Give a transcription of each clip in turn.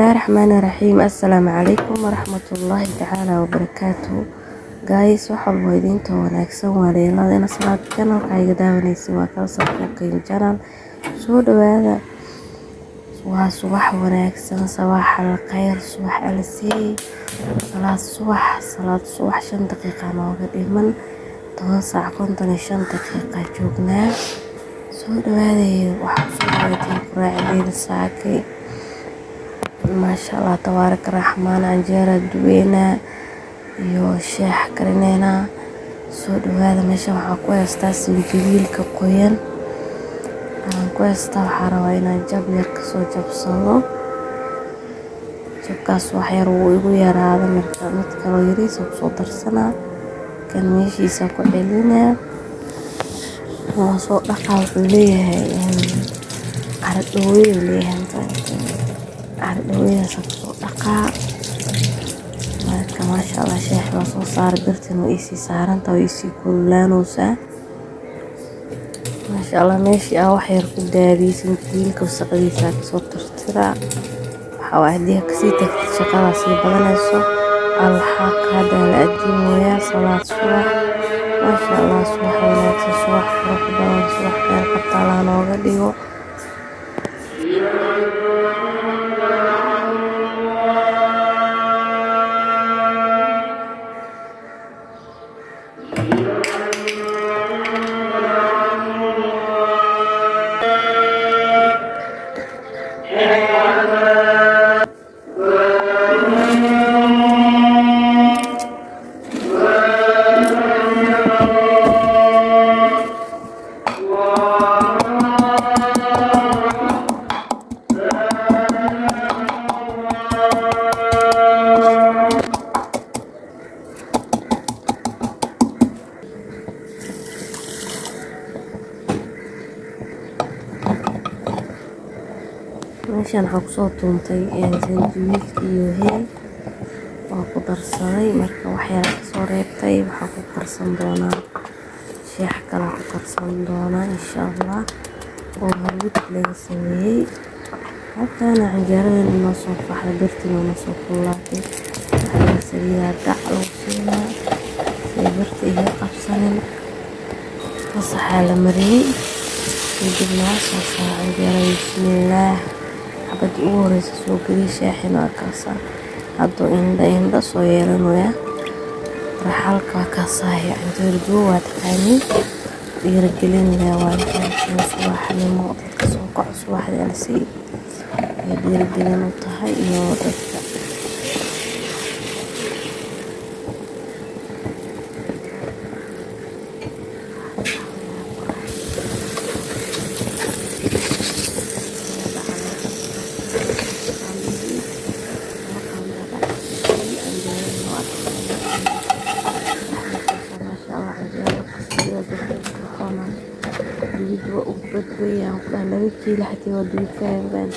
الله الرحمن الرحيم. السلام عليكم ورحمة الله تعالى وبركاته. جايز waxaa weydiinta wanaagsan wareelada in salaad channelka ay daawanaysi waa kala sabqoqin channel soo dhawaada waa subax wanaagsan sabax al khayr subax alsi salaad subax 5 daqiiqo nooga dhiman 10 saac 55 daqiiqo joognaa soo dhawaada waxaa soo dhawaatay quraacdeeda saakay ما شاء الله تبارك الرحمن عنجيرة دوينة iyo sheex karineyna soo dhawaada meesha waxaa ku heystaa sinjibiilka qoyan aan ku heystaa waxaa rabaa inaan jab yar kasoo jabsado jabkaas wax yar wuu igu yaraada marka mid kaloo yariisa kusoo darsanaa kan meeshiisa ku celinaa waa soo dhaqaa wuxuu leeyahay caradhooyo leeyahay caradhooyadaas kusoo dhaqaa ما شاء الله شيخ وصو صار برتن وإيسي سارنتا وإيسي كلانوسا ما شاء الله ماشي وحير كدادي سنتيلك وسقديسا كسو ترترا وحواهديها كسيتك شقالا سي بغنسو الحق هذا الأدين ويا صلاة صبح ما شاء الله صبح وناكس صبح ركضان صبح خير قطالان وغديو meeshaan waxaa kusoo tuuntay sanjibiilka iyo heel waa ku darsaday marka waxyaala kasoo reebtay waxaa ku karsan doonaa sheex kale ku karsan doonaa insha allah oo haruud laga sameeyey halkaana canjeeradan inoo soo faxda birtina inoo soo kullaatay waxaa saliidaa dhac lagu siinaa say birta iga qabsanin fasaxaa la mariyey kadibna soo saa canjeerada bismillaah حبد أورس سوق ريشة حنا كاسا هادو إندا سو يرنويا رحالك كاساهي عندي جوات ثاني يرجلين لا وانكن صباح لما سوق صباح الألسي يرجلين وطهي يودك وبدوية وقال لبكي لحتى ودوي كامل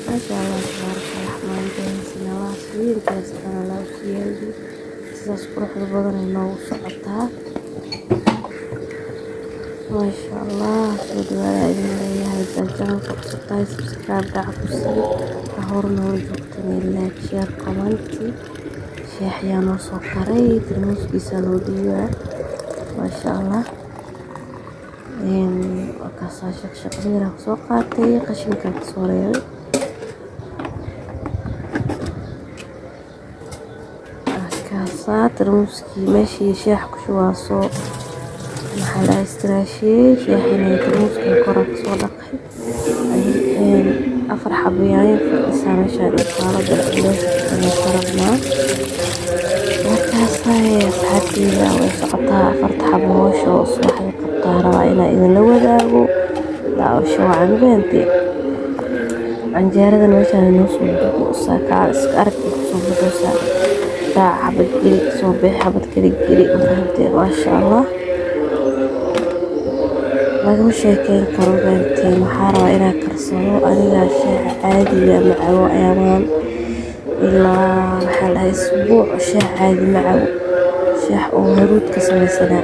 ما شاء الله تبارك الرحمن جاهز نواس وين جاهز أنا لا وكيالي تذكر البدن إنه سقطها ما شاء الله سود ولا إذن لي هذا الجانب سقطها سبسكرايب دعكوسي أهورنا وجوكتني لايك شير كومنتي شيحيانو سكري ترموس بيسالو ديوا ما شاء الله وكاسا شق ميرا كسو قاتي قشنكا كسو ريبي كاسا ترموسكي ماشي شيح كشواسو محلا استراشي شيحيني ترموسكي كورا كسو دقي أفرح بياني فرقسا ماشا الإطارة بالإليس كنا شربنا وكاسا يسحتي لا ويسقطها أفرتح بوشو وصباحي روا إنا إذن لو ذاقو لا وشو عن بنتي عنجيرة ماشان نوصل بدوسا كأرك يكسو بدوسا دا حبت قليك صوبي حبت قليك مفهمتين ما شاء الله لقو شاكين كرو بنتي محارة إنا كرسلو أنيقا شيء عادي معو أيامان إلا محلها أسبوع شيء عادي معو شيح oo haruud ka sameysana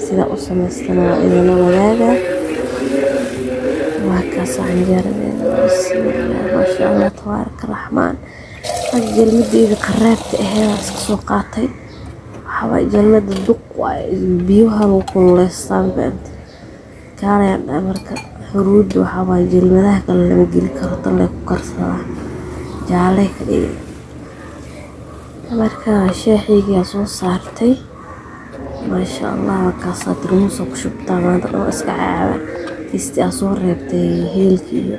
sida u sameystana idin wadaada وهكذا عنجرة بسم الله ما شاء الله تبارك الرحمن. الجلمدي إذا قربت هي سوقاتي حواي جلمد الدق بيوها وكون لسان بعد كان أمرك حرود وحواي جلمدها كان لما يجي كرت الله كرسها جعلك إيه أمرك شيحي يسون صارتي ما شاء الله وكاسات رموس وكشبتها ما أدري أسكع كيستي أصور ربتي هيلكي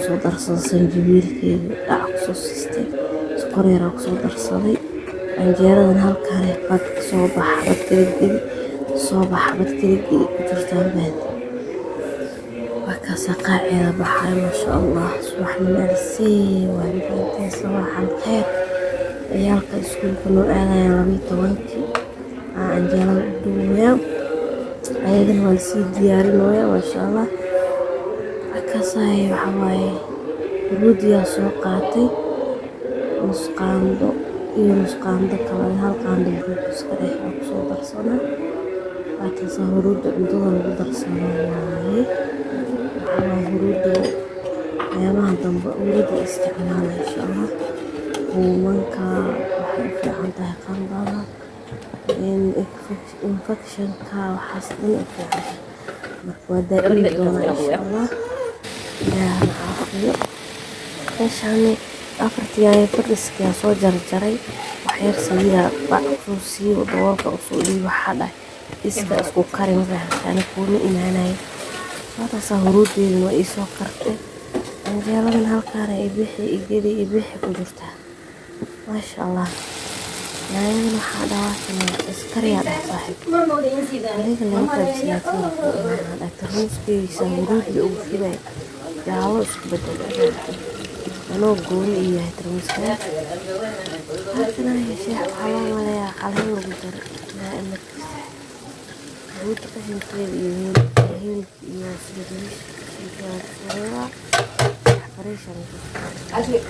soo darsan sanjabiilkeeda dhac kusoo siistay sokor yaraa kusoo darsaday canjeeradan halkaan bad soo bax bad kala geli soo bax bad kala geli ku jirtaan baad وكاسة قاعدة بحر ما شاء الله صباح المرسي وعندي صباح الخير عيالك يسكن كانوا أنا يا ربيت وانتي عندنا الدنيا أيضا والسي دياري نويا ما شاء الله وكاسة حواي وديا سوقاتي نسقاندو نسقاندو كمان هالقاندو بروكس كده أقصد درسنا وتصورود عندنا الدرسنا والله هرودا أيامها ضم ورد استعمال إن شاء الله ومنكا في عندها قنبلة infection كا وحسن في عندها مكودة إيدونا إن شاء الله يا عافية إيش هني أفرتي يعني فرس كيا صو جرجري وحير سويها بقصوصي ودور كأصولي وحدا إسكا أسكو كارين فيها يعني كوني إنهاي هذا سهرود دين وإيسو كرته أنجيلا من هالكارة إبيحي إجري إبيحي كجرتها ما شاء الله يعني من حدا واتنا إسكري على صاحب عليك اللي أنت بسياتي هذا ترموس كي سهرود بأوفي جعلو إسك بدل أنا أقول إياه ترموس كي هاتنا يا شيخ حلام ولا يا حلام وقدر لا إنك هود قسم كيف يهين ياسريش شيكات صغيرة حفريش أجل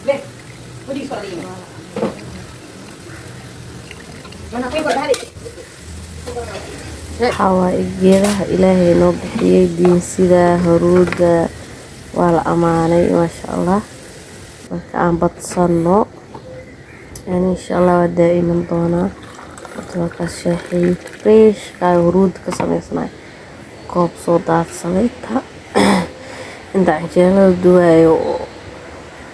ليه ودي صغيرة أنا كيف هذه حواء الجيرة إلهي نوبحي دين سيدا هرودا والأماني ما شاء الله وكأن بتصنو يعني إن شاء الله ودائي من دونا وتوقع الشيحي فريش كاي ورود كسميسناي كوب صودات صليتها عند عجالة الدواي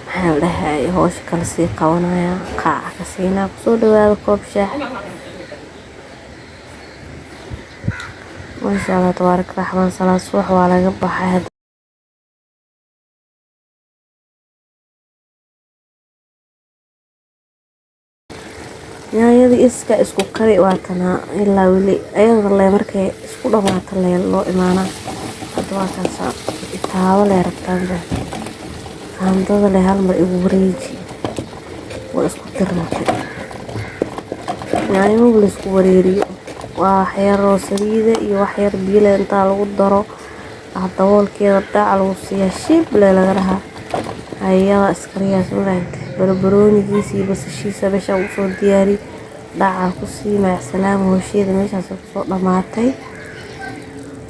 محل لهاي هوش كالسي قوانايا قاع كسينا بصو دواي كوب شاح ما شاء الله تبارك الرحمن صلاة صبح وعلى قبح هذا yaanyada iska isku kari waatana ilaa weli ayada la markay isku dhamaata loo imaana hadda waa kaasa taabo la rabtaan qaandada la hal mar igu wareeji waa isku tirnatay yaanyada la isku wareeriyo waa waxyar saliida iyo waxyar biyo inta lagu daro daboolkeeda dhac lagu siiya shib laga raha ayada iskariyaas walaayt barbaroonigiisa iyo basashiisa meesha uu soo diyaari dhaca ku sii ma salaam hoosheeda meeshaas ku soo dhamaatay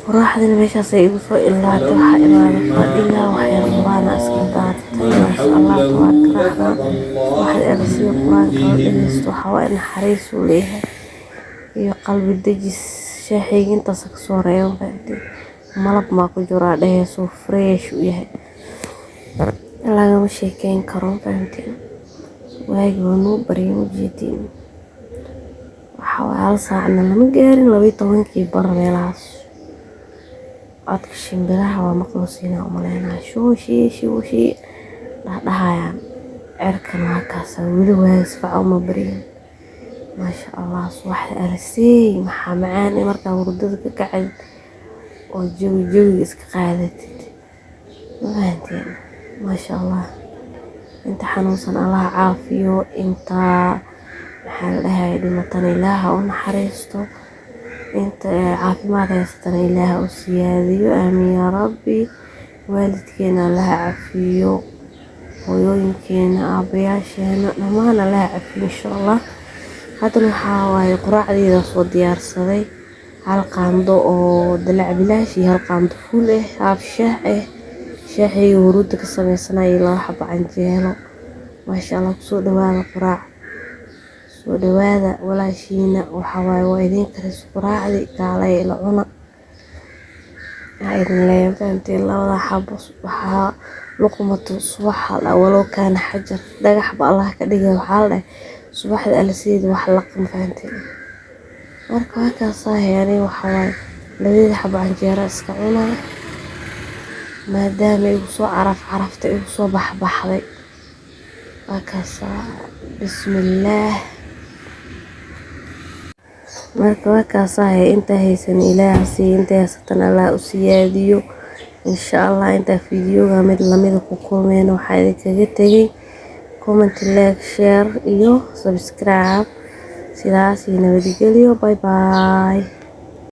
qoraaxdina meeshaas ay igu soo ilaatay waxa imaanay fadhiga waxyar baana iska daatay ma sha Allah tabaaraka raxmaan waxa arsiga quraanka dhageysto waxa waa naxariis u leeyahay iyo qalbi dejis shaaxiga inta ka soo reeyo malab ma ku jira dhaheeso fresh u yahay lagama sheekeyn karo fahamteen waagi wanu bariyo jeedin waxa hal saacna lama gaarin 12 bar meelahaas codka shimbiraha waa maqluusiina umaleynaa shooshi dhahayaan cirkan waa kaasa weli waas faco ma bariyo ما شاء الله صباح أرسي محا معاني مركا ورددك قاعد وجوي اسك قاعدت وانتين ما شاء الله انت حنوصن الله عافيو انت محال لها دمتن إله ونحريستو انت عافي ما تيستن إله وسياديو آمين يا ربي والدكينا لها عافيو ويوينكينا أبياشينا نمانا لها عافيو إن شاء الله هذا waxaa waaye quraacdeeda soo diyaarsaday hal qaando oo dalac bilaash iyo hal qaando fuul haaf shaah shaahii huruudda ka samaysanay 2 xabo canjeelo maasha Allah kusoo dhawaada quraac soo dhawaada walaashiina waxa waaye waa idin karis quraacdi kaalay la cuna aydan leeyahay 2 xabo waxa luqmatu subaxa la walo kan xajar dhagax ba Allah ka dhigay waxa la subaxda alsiid wax la qanfaantay marka ka saaheeyay waxa waaye 2 xabo canjeero iska cuna maadaama ay soo carafta ay soo baxday akaasa bismillaah marka ka saahay inta haysan ilaahay si inta haysan Allah u siyaadiyo insha Allah inta fiidiyoga mid lamid ku kulmeen waxa idinkaga tagay comment like share iyo subscribe sidaas iyo nabadgelyo bye bye